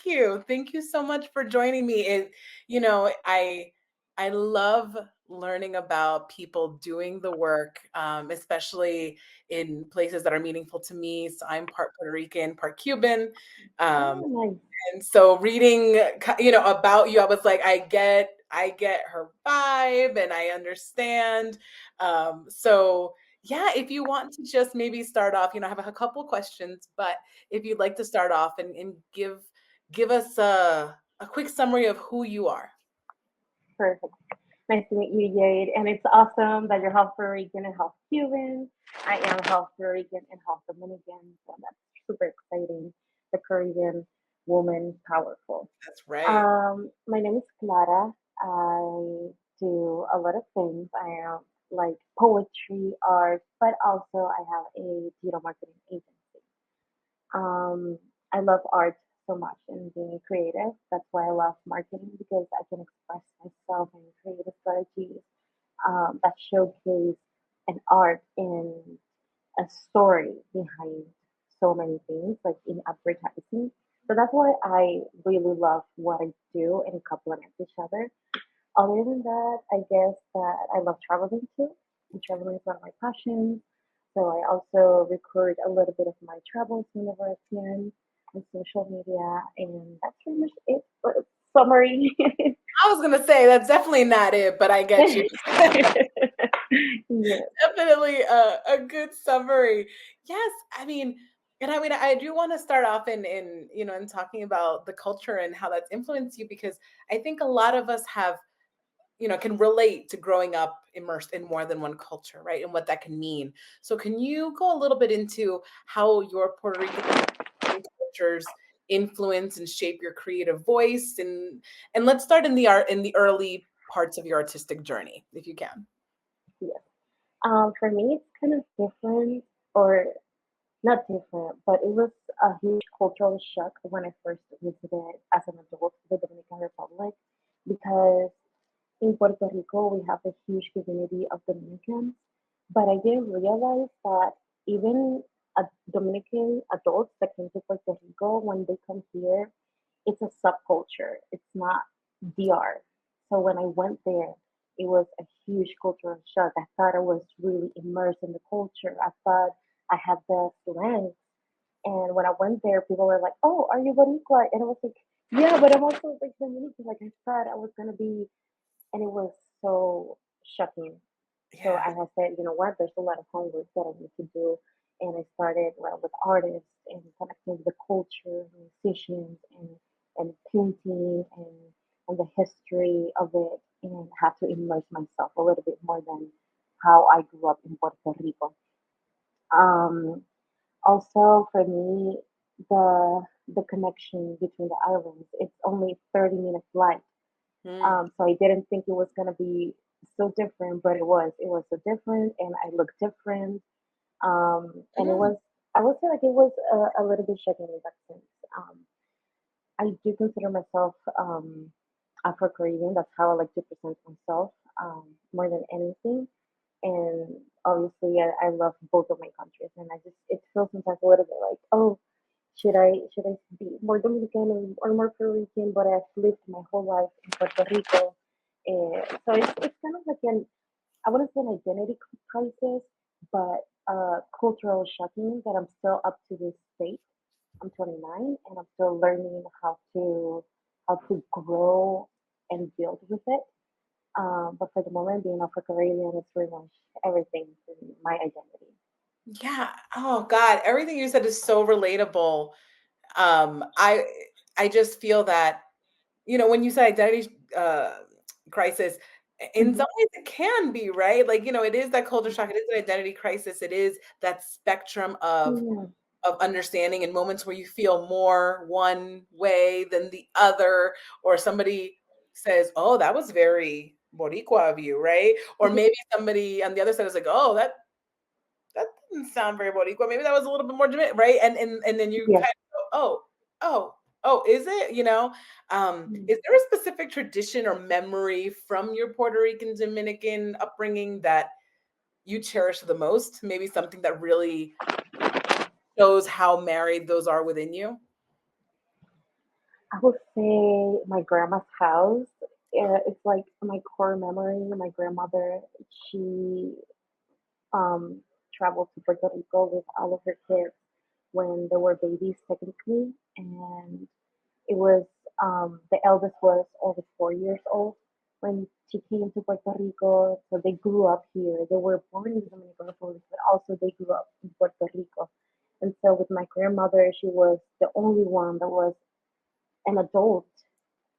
you. Thank you so much for joining me. You know, I love learning about people doing the work, especially in places that are meaningful to me. So I'm part Puerto Rican, part Cuban. Um, Oh, nice. and so reading, about you, I was like, I get her vibe and I understand. So yeah, if you want to just maybe start off, I have a couple questions, but if you'd like to start off and give us a quick summary of who you are. Perfect. Nice to meet you, Jade. And it's awesome that you're half Puerto Rican and half Cuban. I am half Puerto Rican and half Dominican, so that's super exciting. The Caribbean woman, powerful. That's right. My name is Clara. I do a lot of things. I am like poetry, art, but also I have a digital marketing agency. I love art so much and being creative. That's why I love marketing because I can express myself and creative strategies that showcase an art and a story behind so many things, like in advertising. So that's why I really love what I do and complement each other. Other than that, I guess that I love traveling too. And traveling is one of my passions. So I also record a little bit of my travels whenever I can on social media, and that's pretty much it. Summary. I was gonna say that's definitely not it, but I get you. Yeah. Definitely a good summary. Yes, I mean, I do want to start off in talking about the culture and how that's influenced you because I think a lot of us have, can relate to growing up immersed in more than one culture, right? And what that can mean. So can you go a little bit into how your Puerto Rican cultures influence and shape your creative voice and let's start in the art in the early parts of your artistic journey, if you can. Yes. For me, it's kind of different, or not different, but it was a huge cultural shock when I first visited as an adult the Dominican Republic because in Puerto Rico we have a huge community of Dominicans, but I didn't realize that even Dominican adults that came to Puerto Rico, when they come here, it's a subculture. It's not DR. So when I went there, it was a huge cultural shock. I thought I was really immersed in the culture. I thought I had the slang. And when I went there, people were like, "Oh, are you Boricua?" And I was like, "Yeah, but I'm also like Dominican." Like I thought I was gonna be, and it was so shocking. So Yeah. I have said, you know what, there's a lot of homework that I need to do. And I started well with artists and connecting with the culture, musicians, and painting and the history of it, and had to immerse myself a little bit more than how I grew up in Puerto Rico. Um, Also, for me, the connection between the islands, it's only 30 minute flight, Mm. so I didn't think it was gonna be so different, but it was. It was so different, and I looked different. And it Mm. was. I would say like it was a little bit shocking in that sense. I do consider myself Afro Caribbean. That's how I like to present myself more than anything. And obviously, I love both of my countries, and I just it feels sometimes a little bit like, oh, should I be more Dominican or more Puerto Rican? But I've lived my whole life in Puerto Rico, so it's kind of like an I wouldn't say an identity crisis, but cultural shocking that I'm still up to this state. I'm 29, and I'm still learning how to grow and build with it. But for the moment, being Afro Caribbean is pretty much everything for me, my identity. Yeah. Oh God, everything you said is so relatable. Um, I I just feel that, when you say identity crisis, in Hmm. some ways it can be, right? Like, it is that culture shock, it is an identity crisis, it is that spectrum Yeah. of understanding in moments where you feel more one way than the other, or somebody says, "Oh, that was very Boricua of you," right? Or Yeah. maybe somebody on the other side is like, "Oh, that didn't sound very Boricua. Maybe that was a little bit more Jamaican," right? And then you Yes. kind of go, "Oh, oh, oh, is it?" Mm. Is there a specific tradition or memory from your Puerto Rican Dominican upbringing that you cherish the most? Maybe something that really shows how married those are within you? I would say my grandma's house. It's like my core memory. My grandmother, she um, traveled to Puerto Rico with all of her kids when they were babies, technically, and it was the eldest was over 4 years old when she came to Puerto Rico. So they grew up here. They were born in the Dominican Republic, but also they grew up in Puerto Rico. And so with my grandmother, she was the only one that was an adult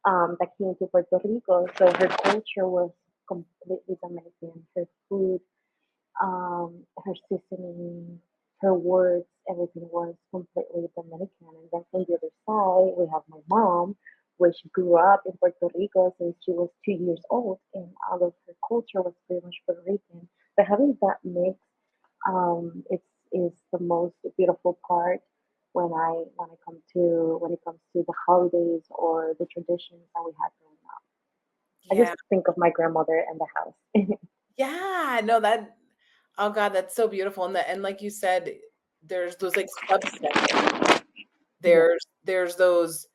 that came to Puerto Rico. So her culture was completely Dominican. Her food, her seasoning, her words, everything was completely Dominican. And then from the other side, we have my mom, which grew up in Puerto Rico since she was 2 years old, and all of her culture was pretty much Puerto Rican. But having that mix, it's is the most beautiful part when it comes to the holidays or the traditions that we had growing up. I just Yeah. think of my grandmother and the house. Yeah, no, that oh god, that's so beautiful, and like you said, there's those, like, subsets. Yeah, There's those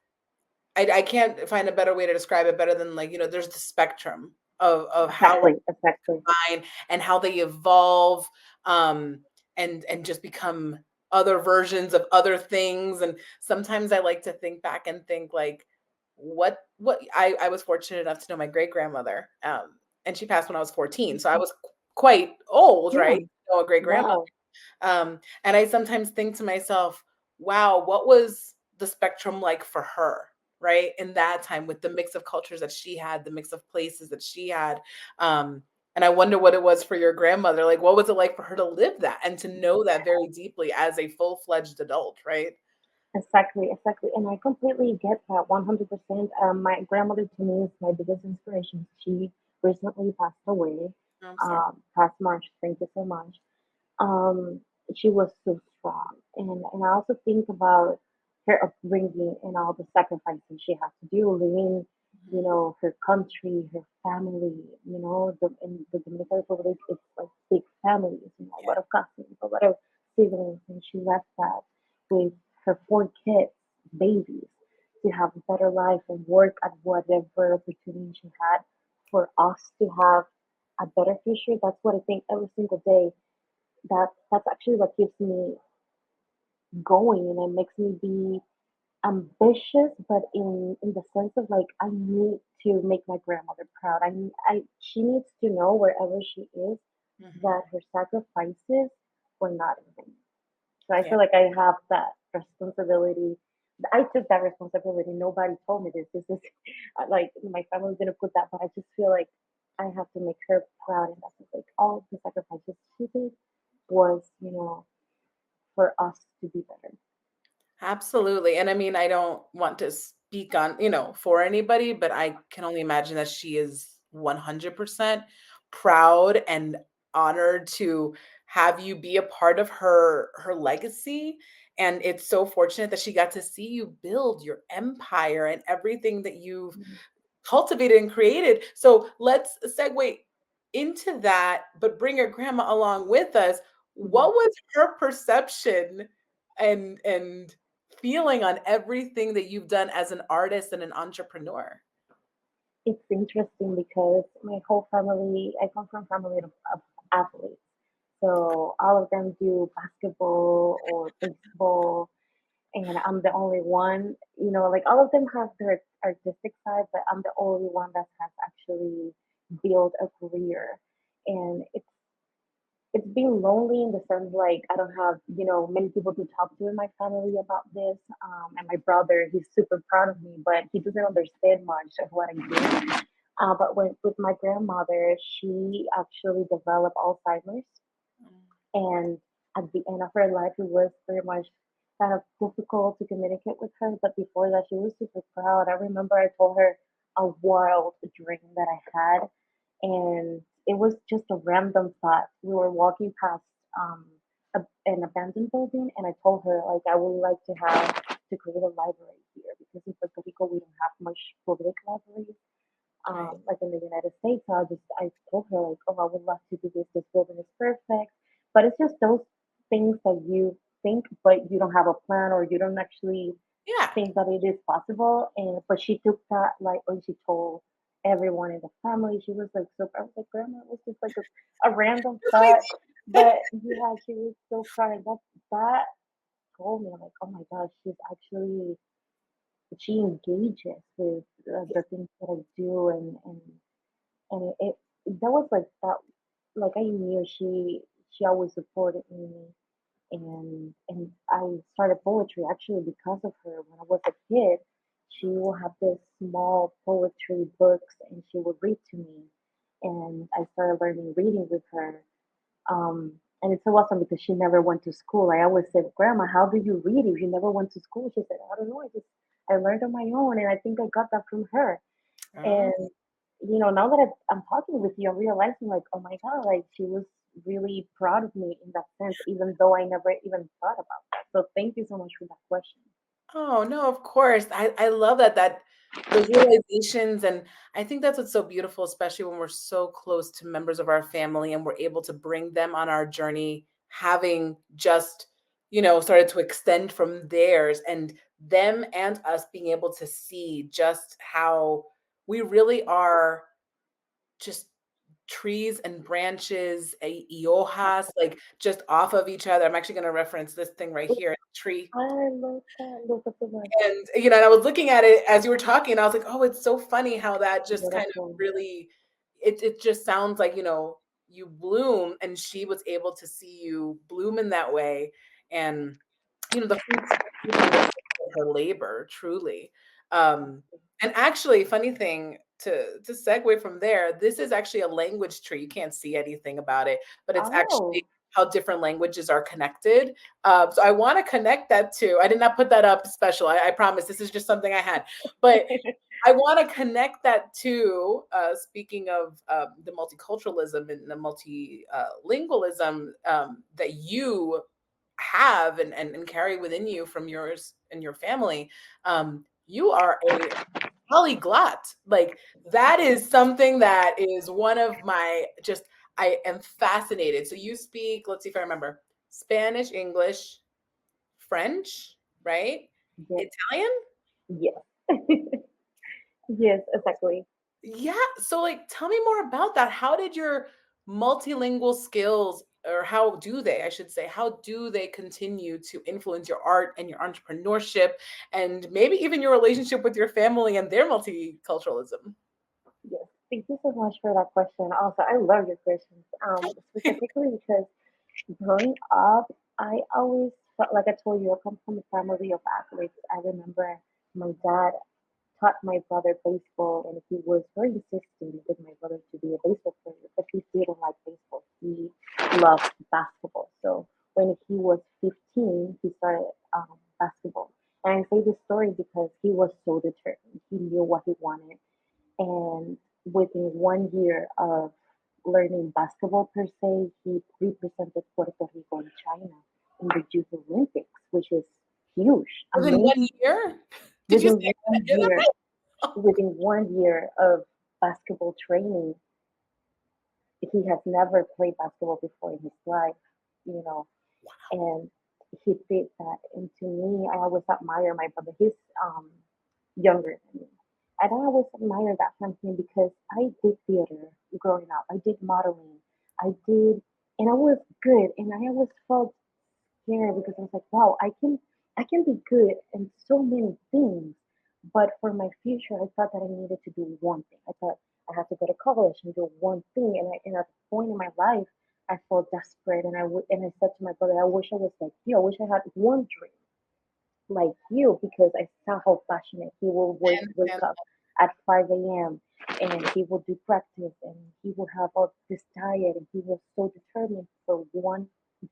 I can't find a better way to describe it better than, like, there's the spectrum of how exactly, exactly. combine and how they evolve, um, and just become other versions of other things, and sometimes I like to think back and think, like, what I was fortunate enough to know my great-grandmother, and she passed when I was 14, so I was quite old, right? Yeah. To know a great-grandmother. Wow. And I sometimes think to myself, wow, what was the spectrum like for her, right? In that time with the mix of cultures that she had, the mix of places that she had. And I wonder what it was for your grandmother. Like, what was it like for her to live that and to know that very deeply as a full fledged adult, right? Exactly, exactly. And I completely get that 100%. My grandmother to me is my biggest inspiration. She recently passed away, I'm sorry. past March. Thank you so much. um, she was so strong. And I also think about her upbringing and all the sacrifices she had to do, leaving, Mhm. her country, her family, in the Dominican Republic, it's like big families, a Yeah. lot of cousins, a lot of siblings, and she left that with her 4 kids, babies, to have a better life and work at whatever opportunity she had for us to have a better future. That's what I think every single day that's actually what keeps me going and it makes me be ambitious, but in the sense of like I need to make my grandmother proud. I she needs to know wherever she is Mhm. that her sacrifices were not in vain. So I Yeah. feel like I have that responsibility. I took that responsibility. Nobody told me this. This is like my family didn't put that, but I just feel like I have to make her proud, and that's like all the sacrifices she did was, for us to be better. Absolutely. And I mean, I don't want to speak on, for anybody, but I can only imagine that she is 100% proud and honored to have you be a part of her legacy. And it's so fortunate that she got to see you build your empire and everything that you've Mhm, cultivated and created. So let's segue into that, but bring your grandma along with us. mhm. What was her perception and feeling on everything that you've done as an artist and an entrepreneur? It's interesting because my whole family, I come from a family of athletes. So all of them do basketball or baseball, and I'm the only one, like all of them have their artistic side, but I'm the only one that has actually built a career. And it's been lonely in the sense like I don't have, many people to talk to in my family about this. And my brother, he's super proud of me, but he doesn't understand much of what I do. But with my grandmother, she actually developed Alzheimer's, Mm, and at the end of her life, it was very much kind of difficult to communicate with her. But before that, she was super proud. I remember I told her a wild dream that I had, and it was just a random thought. We were walking past an abandoned building, and I told her like I would like to create a library here because in Puerto Rico we don't have much public libraries right. like in the United States. So I told her like, oh, I would love to do this. This building is perfect, but it's just those things that you think, but you don't have a plan or you don't actually Yeah. think that it is possible. And but she took that like when she told everyone in the family, she was like so I was like, Grandma, it was just like a random That's thought. amazing. But yeah, she was so proud. And that told me like, oh my gosh, she engages with the things that I do, and that was like that. Like I knew she always supported me, and I started poetry actually because of her. When I was a kid, she will have this small poetry books, and she would read to me, and I started learning reading with her. And it's so awesome because she never went to school. I always said, Grandma, how do you read if you never went to school? She said, I don't know. I learned on my own, and I think I got that from her. Oh. And now that I'm talking with you, I'm realizing like, oh my God, like she was really proud of me in that sense, even though I never even thought about that. So thank you so much for that question. Oh, no, of course. I love that those realizations, and I think that's what's so beautiful, especially when we're so close to members of our family and we're able to bring them on our journey, having just, started to extend from theirs, and them and us being able to see just how we really are just trees and branches, hojas, like just off of each other. I'm actually going to reference this thing right here, tree. I love that. Look at the word. And, and I was looking at it as you were talking, and I was like, "Oh, it's so funny how that just kind of Beautiful. really it just sounds like, you bloom, and she was able to see you bloom in that way, and, the fruits of her labor, truly. Um, and actually, funny thing to segue from there, this is actually a language tree. You can't see anything about it, but it's actually Oh, how different languages are connected. So I want to connect that to. I did not put that up special. I promise. This is just something I had, but I want to connect that to. Speaking of the multiculturalism and the multilingualism that you have and carry within you from yours and your family, you are a polyglot. Like that is something that is one of my just. I am fascinated. So you speak. Let's see if I remember. Spanish, English, French, right? yes, Italian? yes, yes, exactly. Yeah. So, like, tell me more about that. How did your multilingual skills, or how do they, I should say, how do they continue to influence your art and your entrepreneurship and maybe even your relationship with your family and their multiculturalism? Yes, thank you so much for that question. Also, I love your questions. Specifically because growing up, I always felt like I told you, I come from a family of athletes. I remember my dad taught my brother baseball, and he was very insistent with my brother to be a baseball player, but he didn't like baseball. He loved basketball. So when he was 15, he started basketball. And I say this story because he was so determined. He knew what he wanted. And within 1 year of learning basketball per se, he represented Puerto Rico in China in the Youth Olympics, which is huge, Within amazing. 1 year? Did you say Within that? one Yeah, year, that's within 1 year of basketball training, he has never played basketball before in his life, you know, and he did that. And to me, I always admire my brother. He's younger than me. And I always admire that from him because I did theater growing up. I did modeling. I did, and I was good. And I always felt scared because I was like, wow, I can be good in so many things. But for my future, I thought that I needed to do one thing. I thought I had to go to college and do one thing. And at a point in my life, I felt desperate, and I said to my brother, I wish I was like you. I wish I had one dream like you because I saw how passionate he will wake and up at 5 a.m. and he will do practice and he will have all this diet and he was so determined for one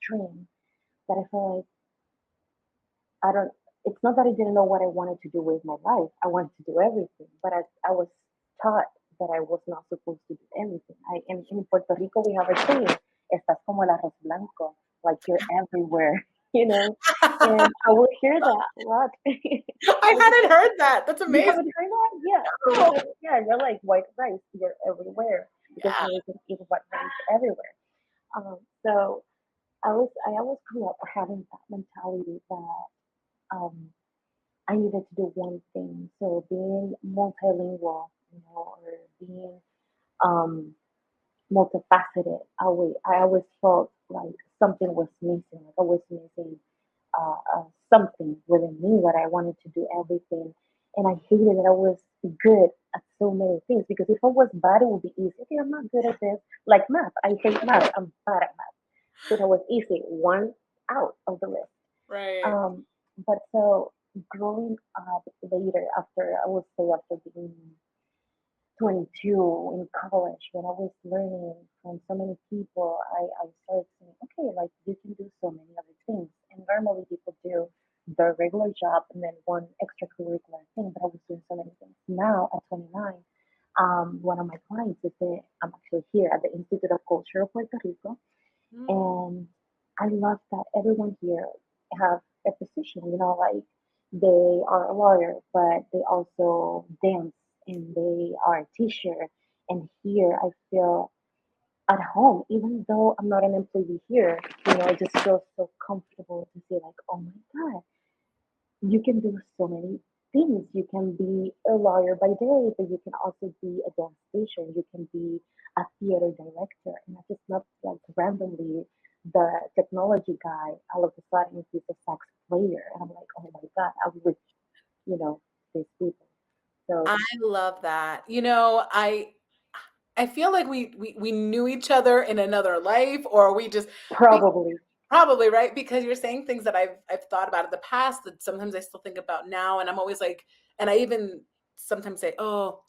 dream that I felt like I don't. It's not that I didn't know what I wanted to do with my life. I wanted to do everything, but I was taught that I was not supposed to do anything. In Puerto Rico we have a saying, "Estás como el arroz blanco," like you're everywhere, you know. And I would hear that a lot. I I would hadn't hear, heard that. That's you amazing. haven't heard that? Yeah. So Oh, yeah, you're like white rice. You're everywhere because yeah. you can eat white rice everywhere. So I always grew up having that mentality that um I needed to do one thing. So being multilingual, or being um, multifaceted, I always felt like something was missing. Like I was missing something within me that I wanted to do everything. And I hated that I was good at so many things because if I was bad, it would be easy. Okay, I'm not good at this. Like math, I hate math. I'm bad at math. So that was easy. One out of the list. Right. Um, but so growing up later, after I would say after being 22 in college, when I was learning from so many people, I started saying, okay, like you can do so many other things. And normally people do their regular job and then one extracurricular thing, but I was doing so many things. Now at 29, one of my clients is I'm actually here at the Institute of Culture of Puerto Rico, Mm. and I love that everyone here have a position, like they are a lawyer, but they also dance and they are a teacher. And here I feel at home, even though I'm not an employee here, I just feel so comfortable to say like, oh my God, you can do so many things. You can be a lawyer by day, but you can also be a dance teacher. You can be a theater director. And I just love like randomly the technology guy, all of a sudden he's a sax player. And I'm like, oh my God, I'm with, you know, these people. So I love that. I feel like we knew each other in another life, or we probably, probably, right? Because you're saying things that I've thought about in the past that sometimes I still think about now, and I'm always like, and I even sometimes say, "Oh,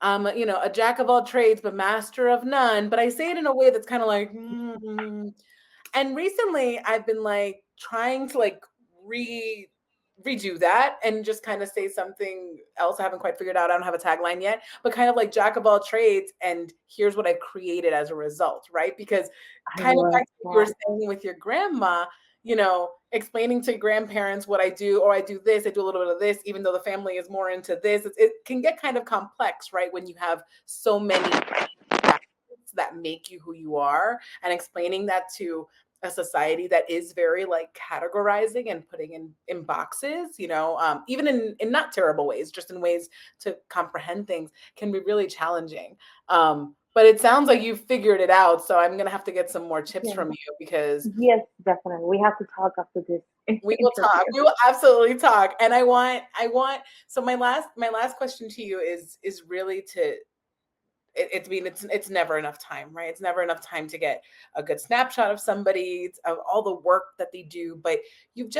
I'm a jack of all trades, but master of none." But I say it in a way that's kind of like, and recently I've been like trying to like re redo that and just kind of say something else I haven't quite figured out. I don't have a tagline yet, but kind of like jack of all trades and here's what I've created as a result, right? Because I kind of love back to what you were that. saying with your grandma, explaining to grandparents what I do, or I do this, I do a little bit of this, even though the family is more into this. It can get kind of complex, right? When you have so many facets that make you who you are, and explaining that to a society that is very like categorizing and putting in boxes, even in not terrible ways, just in ways to comprehend things, can be really challenging. But it sounds like you figured it out, so I'm gonna have to get some more tips Yeah. from you because Yes, definitely. We have to talk after this we will talk. interview. We will absolutely talk. And I want so my last question to you is really to I mean, it's never enough time, right? It's never enough time to get a good snapshot of somebody, of all the work that they do. But you've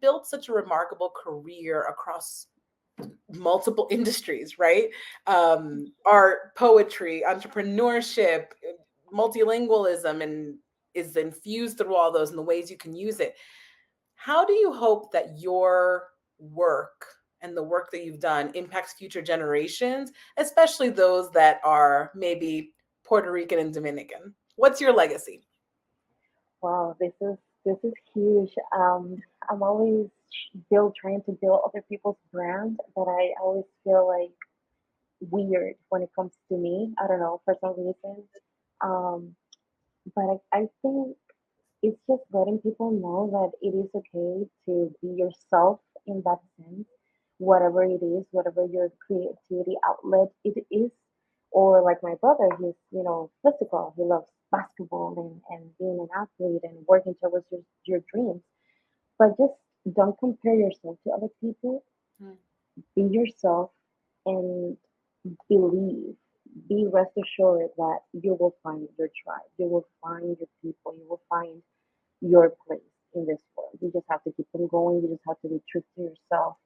built such a remarkable career across multiple industries, right? Art, poetry, entrepreneurship, multilingualism, and is infused through all those and the ways you can use it. How do you hope that your work and the work that you've done impacts future generations, especially those that are maybe Puerto Rican and Dominican? What's your legacy? Wow, this is huge. I'm always trying to build other people's brand, but I always feel like weird when it comes to me. I don't know for some reason. Um, but I think it's just letting people know that it is okay to be yourself in that sense, whatever it is, whatever your creativity outlet it is. Or like my brother, he's physical. He loves basketball and being an athlete and working towards your dreams. But just don't compare yourself to other people. Mm. Be yourself and believe. Be rest assured that you will find your tribe. You will find your people. You will find your place in this world. You just have to keep on going. You just have to be true to yourself.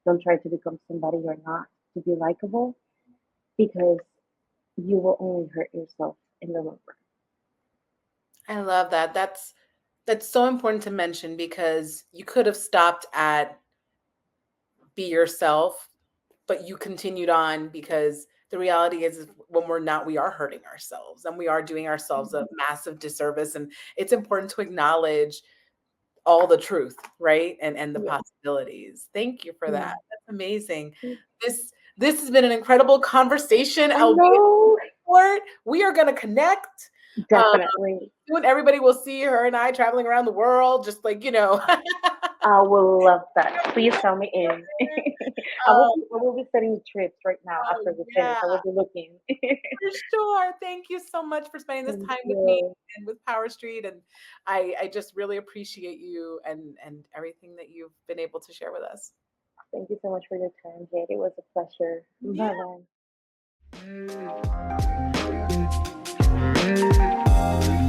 Don't try to become somebody you're not to be likable because you will only hurt yourself in the long run. I love that. That's so important to mention because you could have stopped at be yourself, but you continued on because the reality is when we're not, we are hurting ourselves and we are doing ourselves a Mhm. massive disservice. And it's important to acknowledge all the truth, right? And the Yeah, possibilities. Thank you for that. yeah. That's amazing. This has been an incredible conversation, I albeit know. short. We are going to connect. Um, Definitely. Soon everybody will see her and I traveling around the world, just like. I will love that. Please count me in. Oh, I will be setting trips right now oh, after we finish. yeah, I will be looking. for sure. Thank you so much for spending this Thank time with me you. and with Power Street, and I just really appreciate you and everything that you've been able to share with us. Thank you so much for your time, Jade. It was a pleasure. Yeah. Bye bye.